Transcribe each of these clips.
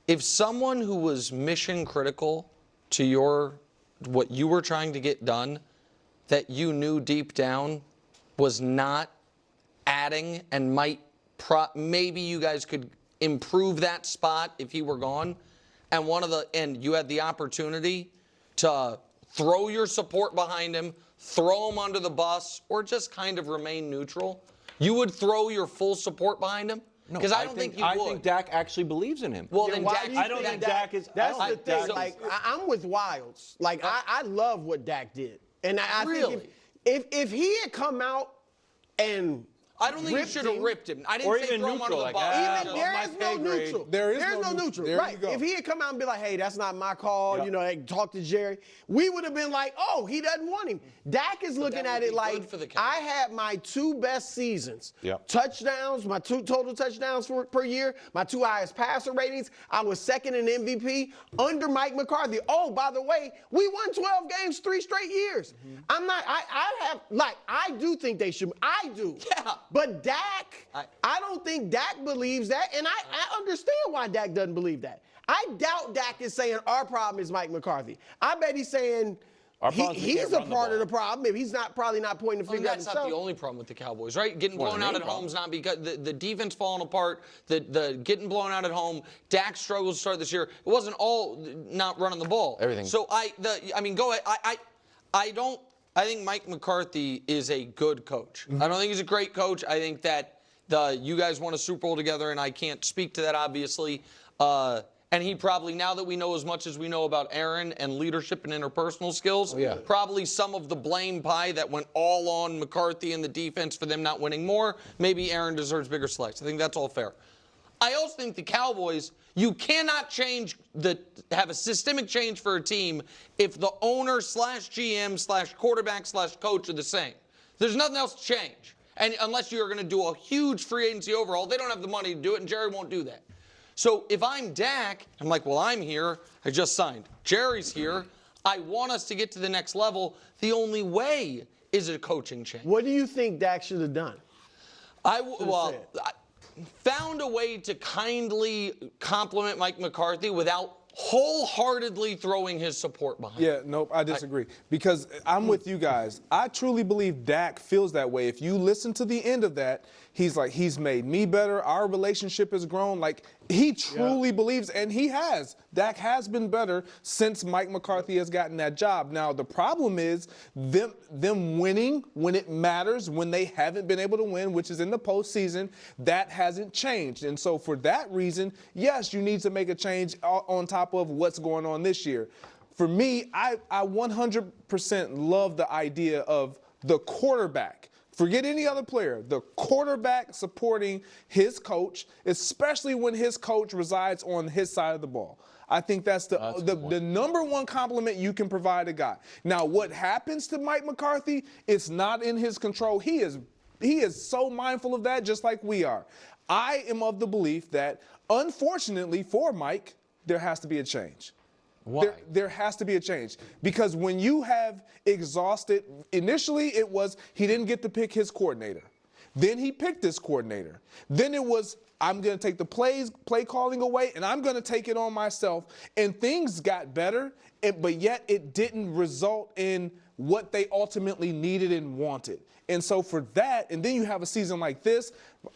if someone who was mission critical to what you were trying to get done, that you knew deep down was not adding and maybe you guys could improve that spot if he were gone, and you had the opportunity to throw your support behind him, throw him under the bus, or just kind of remain neutral, you would throw your full support behind him? Because I don't think you would. I think Dak actually believes in him. Well, then I don't think Dak is. That's the thing. Like, I'm with Wilds. Like, I love what Dak did. And I think if he had come out and I don't think you should have ripped him. I didn't or say even throw him under neutral, the like, bus. there is no neutral. There is no neutral. There Right. you go. If he had come out and be like, hey, that's not my call, like, talk to Jerry, we would have been like, oh, he doesn't want him. Dak is looking at it like, I had my 2 best seasons. Touchdowns, my 2 total touchdowns per year, my 2 highest passer ratings. I was second in MVP under Mike McCarthy. Oh, by the way, we won 12 games 3 straight years. I do think they should. I do. Yeah. But Dak, I don't think Dak believes that, and I understand why Dak doesn't believe that. I doubt Dak is saying our problem is Mike McCarthy. I bet he's saying he's a part of the problem. If he's probably not pointing the finger at himself. That's not the only problem with the Cowboys, right? Getting blown out at home is not because the defense falling apart. The getting blown out at home. Dak struggles to start this year. It wasn't all not running the ball. Everything. So go ahead. I think Mike McCarthy is a good coach. I don't think he's a great coach. I think that you guys won a Super Bowl together, and I can't speak to that, obviously. And he probably, now that we know as much as we know about Aaron and leadership and interpersonal skills, probably some of the blame pie that went all on McCarthy and the defense for them not winning more, maybe Aaron deserves bigger slice. I think that's all fair. I also think the Cowboys, you cannot have a systemic change for a team if the owner / GM / quarterback / coach are the same. There's nothing else to change. And unless you're going to do a huge free agency overhaul, they don't have the money to do it, and Jerry won't do that. So if I'm Dak, I'm like, well, I'm here. I just signed. Jerry's here. I want us to get to the next level. The only way is a coaching change. What do you think Dak should have done? I found a way to kindly compliment Mike McCarthy without wholeheartedly throwing his support behind him. Yeah, nope, I disagree. Because I'm with you guys. I truly believe Dak feels that way. If you listen to the end of that, he's like, he's made me better. Our relationship has grown. Like, he truly believes, and he has. Dak has been better since Mike McCarthy has gotten that job. Now, the problem is them winning when it matters, when they haven't been able to win, which is in the postseason, that hasn't changed. And so for that reason, yes, you need to make a change on top of what's going on this year. For me, I 100% love the idea of the quarterback. Forget any other player. The quarterback supporting his coach, especially when his coach resides on his side of the ball. I think that's the number one compliment you can provide a guy. Now, what happens to Mike McCarthy, it's not in his control. He is so mindful of that, just like we are. I am of the belief that, unfortunately for Mike, there has to be a change. Why? There has to be a change. Because when you have exhausted, initially it was he didn't get to pick his coordinator. Then he picked this coordinator. Then it was, I'm going to take the play calling away, and I'm going to take it on myself. And things got better, but yet it didn't result in what they ultimately needed and wanted. And so for that, and then you have a season like this,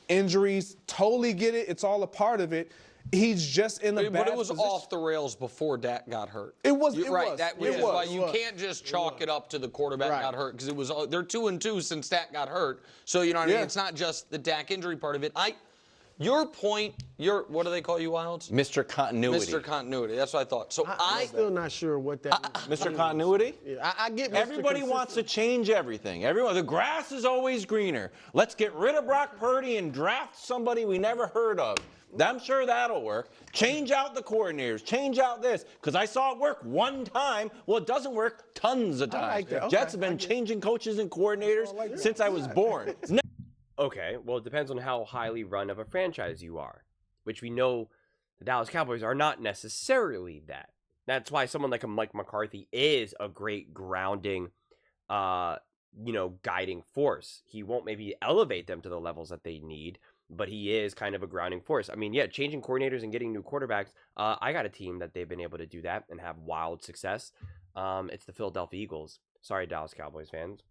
injuries, totally get it. It's all a part of it. He's just in a bad But it was position. off the rails before Dak got hurt. It was. That is why you can't just chalk it up to the quarterback got hurt, because they're 2-2 since Dak got hurt. So you know what I mean. It's not just the Dak injury part of it. Your point. What do they call you, Wilds? Mr. Continuity. Mr. Continuity. That's what I thought. So I'm still not sure what that means. Mr. Continuity? Yeah, I get Mr. Everybody wants to change everything. The grass is always greener. Let's get rid of Brock Purdy and draft somebody we never heard of. I'm sure that'll work. Change out the coordinators. Change out this. Because I saw it work one time. Well, it doesn't work tons of times. Like that. Jets have been changing coaches and coordinators since I was born. Okay, well, it depends on how highly run of a franchise you are, which we know the Dallas Cowboys are not necessarily that. That's why someone like a Mike McCarthy is a great grounding, guiding force. He won't maybe elevate them to the levels that they need, but he is kind of a grounding force. I mean, yeah, changing coordinators and getting new quarterbacks. I got a team that they've been able to do that and have wild success. It's the Philadelphia Eagles. Sorry, Dallas Cowboys fans.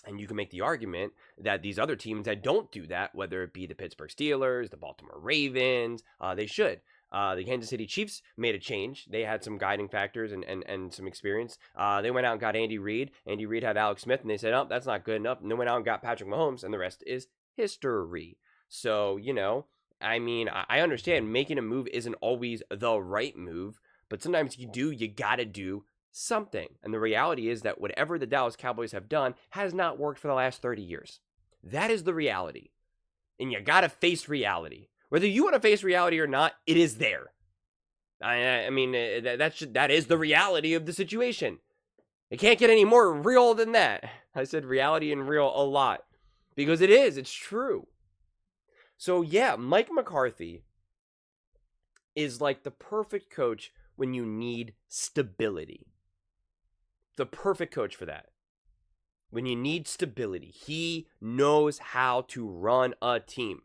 And you can make the argument that these other teams that don't do that, whether it be the Pittsburgh Steelers, the Baltimore Ravens, they should. The Kansas City Chiefs made a change. They had some guiding factors and some experience. They went out and got Andy Reid. Andy Reid had Alex Smith, and they said, oh, that's not good enough. And they went out and got Patrick Mahomes, and the rest is history. So, I mean, I understand making a move isn't always the right move, but sometimes you got to do something. And the reality is that whatever the Dallas Cowboys have done has not worked for the last 30 years. That is the reality. And you got to face reality. Whether you want to face reality or not, it is there. I mean, that is the reality of the situation. It can't get any more real than that. I said reality and real a lot because it is. It's true. So yeah, Mike McCarthy is like the perfect coach when you need stability. The perfect coach for that. When you need stability, he knows how to run a team.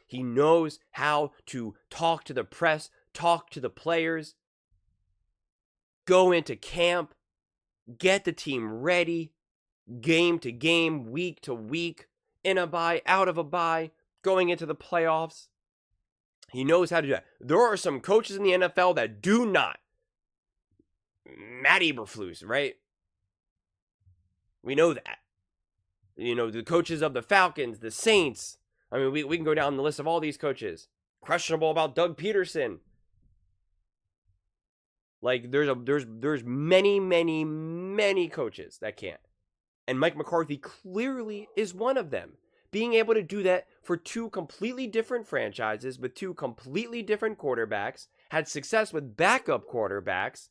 He knows how to talk to the press, talk to the players, go into camp, get the team ready, game to game, week to week, in a bye, out of a bye, going into the playoffs. He knows how to do that. There are some coaches in the NFL that do not. Matt Eberflus, right? We know that. The coaches of the Falcons, the Saints. I mean, we can go down the list of all these coaches. Questionable about Doug Peterson. Like, there's many, many, many coaches that can't. And Mike McCarthy clearly is one of them. Being able to do that for two completely different franchises with two completely different quarterbacks, had success with backup quarterbacks.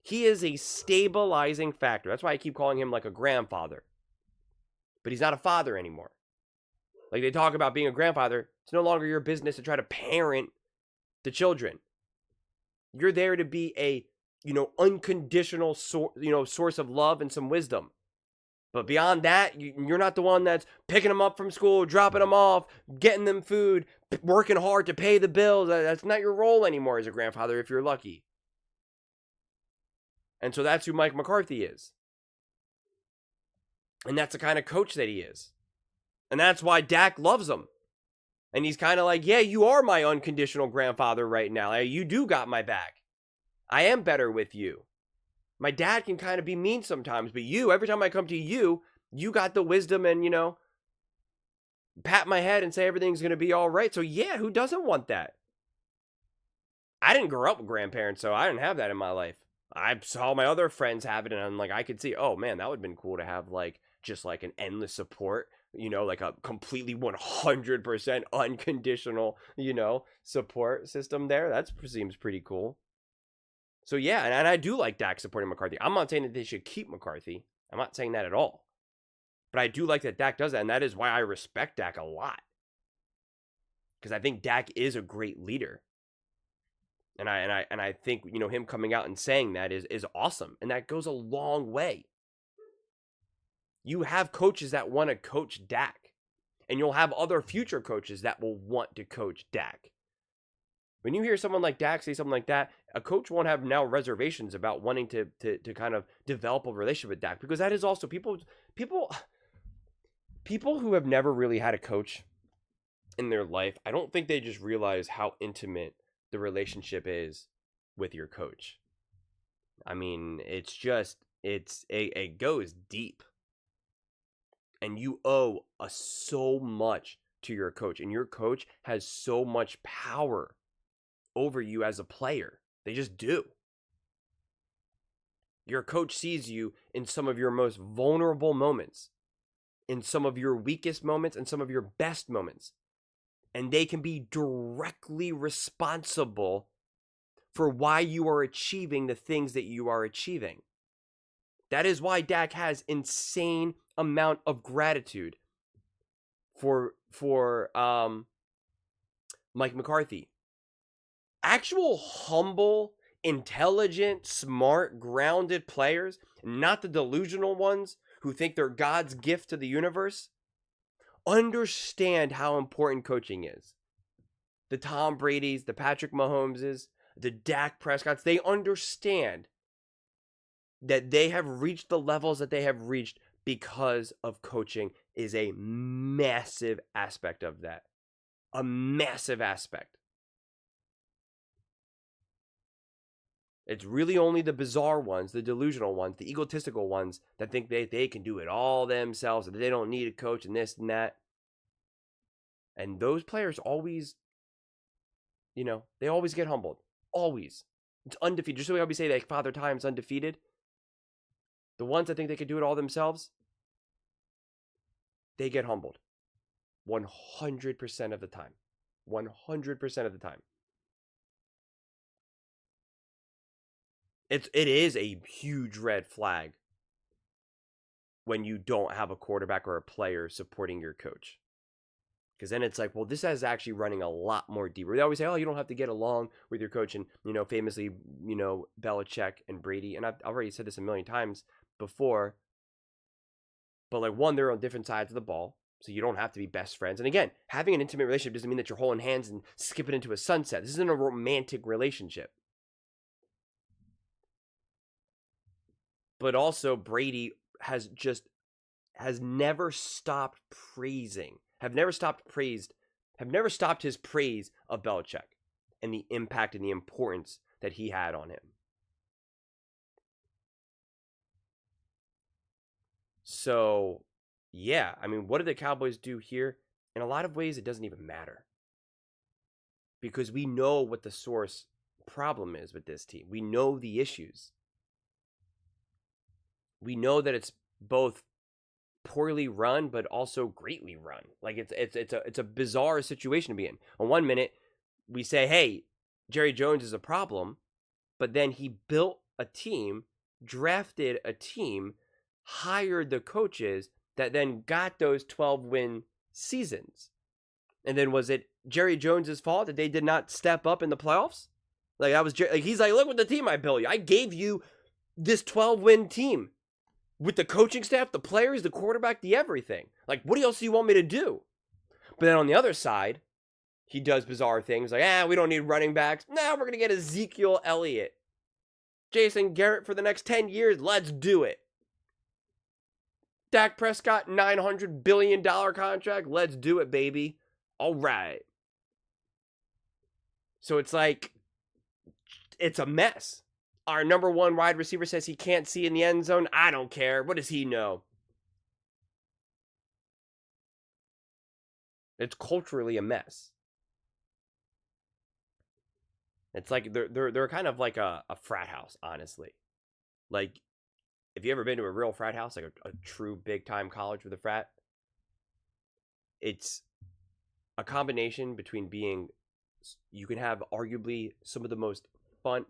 He is a stabilizing factor. That's why I keep calling him like a grandfather. But he's not a father anymore. Like they talk about being a grandfather, it's no longer your business to try to parent the children. You're there to be a, unconditional source of love and some wisdom. But beyond that, you're not the one that's picking them up from school, dropping them off, getting them food, working hard to pay the bills. That's not your role anymore as a grandfather if you're lucky. And so that's who Mike McCarthy is. And that's the kind of coach that he is. And that's why Dak loves him. And he's kind of like, yeah, you are my unconditional grandfather right now. You do got my back. I am better with you. My dad can kind of be mean sometimes, but every time I come to you, you got the wisdom and, pat my head and say everything's going to be all right. So yeah, who doesn't want that? I didn't grow up with grandparents, so I didn't have that in my life. I saw my other friends have it, and I'm like, I could see, oh man, that would have been cool to have just an endless support, like a completely 100% unconditional, support system there. That seems pretty cool. So yeah, and I do like Dak supporting McCarthy. I'm not saying that they should keep McCarthy. I'm not saying that at all. But I do like that Dak does that, and that is why I respect Dak a lot. Because I think Dak is a great leader. And I think, him coming out and saying that is awesome. And that goes a long way. You have coaches that want to coach Dak. And you'll have other future coaches that will want to coach Dak. When you hear someone like Dak say something like that, a coach won't have now reservations about wanting to kind of develop a relationship with Dak. Because that is also people who have never really had a coach in their life, I don't think they just realize how intimate the relationship is with your coach. I mean, it goes deep. And you owe so much to your coach. And your coach has so much power over you as a player. They just do. Your coach sees you in some of your most vulnerable moments, in some of your weakest moments, and some of your best moments. And they can be directly responsible for why you are achieving the things that you are achieving. That is why Dak has insane amount of gratitude for Mike McCarthy. Actual humble, intelligent, smart, grounded players, not the delusional ones who think they're God's gift to the universe, understand how important coaching is. The Tom Brady's, the Patrick Mahomes's, the Dak Prescott's, they understand that they have reached the levels that they have reached because of coaching is a massive aspect of that. A massive aspect. It's really only the bizarre ones, the delusional ones, the egotistical ones that think they can do it all themselves and they don't need a coach and this and that. And those players always, they always get humbled. Always. It's undefeated. Just so we always say that Father Time's undefeated. The ones that think they can do it all themselves, they get humbled. 100% of the time. 100% of the time. It is a huge red flag when you don't have a quarterback or a player supporting your coach. Because then it's like, well, this is actually running a lot more deeper. They always say, oh, you don't have to get along with your coach. And, famously, Belichick and Brady. And I've already said this a million times before. But, like, one, they're on different sides of the ball. So you don't have to be best friends. And again, having an intimate relationship doesn't mean that you're holding hands and skipping into a sunset. This isn't a romantic relationship. But also, Brady has never stopped have never stopped his praise of Belichick and the impact and the importance that he had on him. So, yeah, I mean, what did the Cowboys do here? In a lot of ways, it doesn't even matter. Because we know what the source problem is with this team. We know the issues. We know that it's both poorly run, but also greatly run. Like it's a bizarre situation to be in. On one minute, we say, hey, Jerry Jones is a problem, but then he built a team, drafted a team, hired the coaches that then got those 12-win seasons. And then was it Jerry Jones's fault that they did not step up in the playoffs? Like that was he's like, look what the team I built you. I gave you this 12-win team. With the coaching staff, the players, the quarterback, the everything. Like, what else do you want me to do? But then on the other side, he does bizarre things like, we don't need running backs. Now we're going to get Ezekiel Elliott. Jason Garrett for the next 10 years. Let's do it. Dak Prescott, $900 billion contract. Let's do it, baby. All right. So it's like, it's a mess. Our number one wide receiver says he can't see in the end zone. I don't care. What does he know? It's culturally a mess. It's like they're kind of like a frat house, honestly. Like, if you ever been to a real frat house, like a true big time college with a frat, it's a combination between you can have arguably some of the most fun,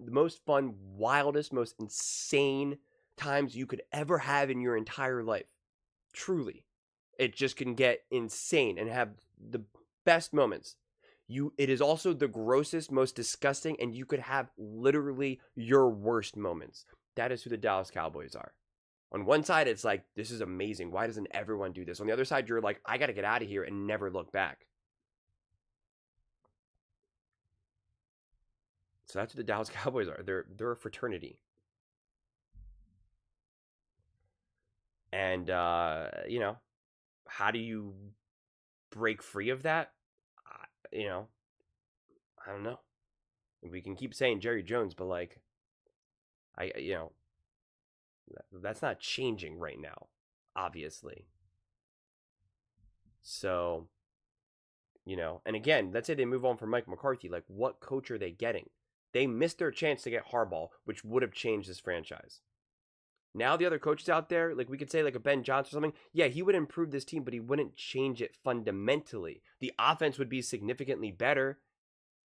wildest, most insane times you could ever have in your entire life. Truly. It just can get insane and have the best moments. It is also the grossest, most disgusting, and you could have literally your worst moments. That is who the Dallas Cowboys are. On one side, it's like, this is amazing. Why doesn't everyone do this? On the other side, you're like, I got to get out of here and never look back. So that's what the Dallas Cowboys are. They're a fraternity. And, how do you break free of that? I don't know. We can keep saying Jerry Jones, but that's not changing right now, obviously. So, and again, let's say they move on from Mike McCarthy. Like, what coach are they getting? They missed their chance to get Harbaugh, which would have changed this franchise. Now the other coaches out there, like we could say like a Ben Johnson or something, yeah, he would improve this team, but he wouldn't change it fundamentally. The offense would be significantly better,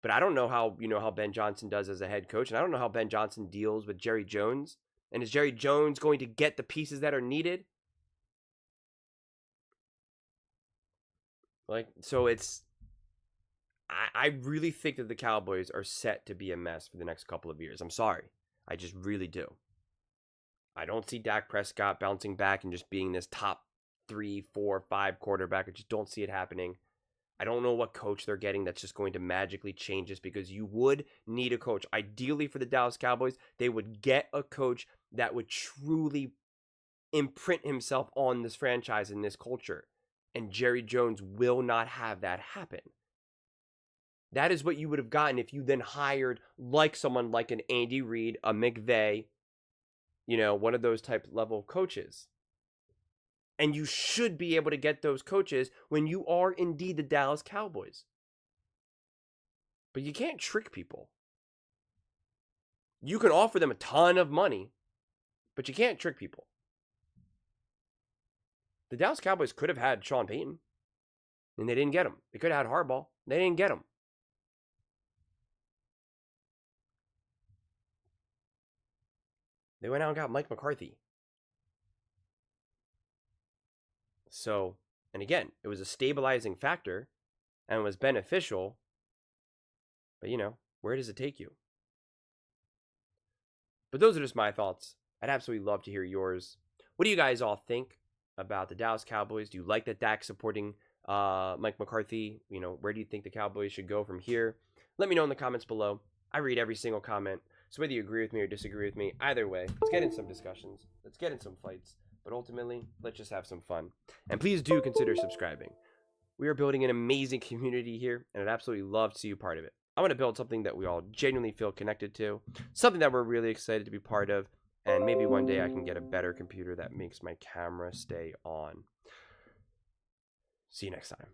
but I don't know how Ben Johnson does as a head coach, and I don't know how Ben Johnson deals with Jerry Jones. And is Jerry Jones going to get the pieces that are needed? So it's... I really think that the Cowboys are set to be a mess for the next couple of years. I'm sorry. I just really do. I don't see Dak Prescott bouncing back and just being this top 3, 4, 5 quarterback. I just don't see it happening. I don't know what coach they're getting that's just going to magically change this, because you would need a coach. Ideally for the Dallas Cowboys, they would get a coach that would truly imprint himself on this franchise and this culture. And Jerry Jones will not have that happen. That is what you would have gotten if you then hired like someone like an Andy Reid, a McVay, one of those type level of coaches. And you should be able to get those coaches when you are indeed the Dallas Cowboys. But you can't trick people. You can offer them a ton of money, but you can't trick people. The Dallas Cowboys could have had Sean Payton, and they didn't get him. They could have had Harbaugh. They didn't get him. They went out and got Mike McCarthy. So, and again, it was a stabilizing factor and was beneficial. But, where does it take you? But those are just my thoughts. I'd absolutely love to hear yours. What do you guys all think about the Dallas Cowboys? Do you like that Dak's supporting Mike McCarthy? Where do you think the Cowboys should go from here? Let me know in the comments below. I read every single comment. So whether you agree with me or disagree with me, either way, let's get in some discussions. Let's get in some fights. But ultimately, let's just have some fun. And please do consider subscribing. We are building an amazing community here, and I'd absolutely love to see you part of it. I want to build something that we all genuinely feel connected to, something that we're really excited to be part of, and maybe one day I can get a better computer that makes my camera stay on. See you next time.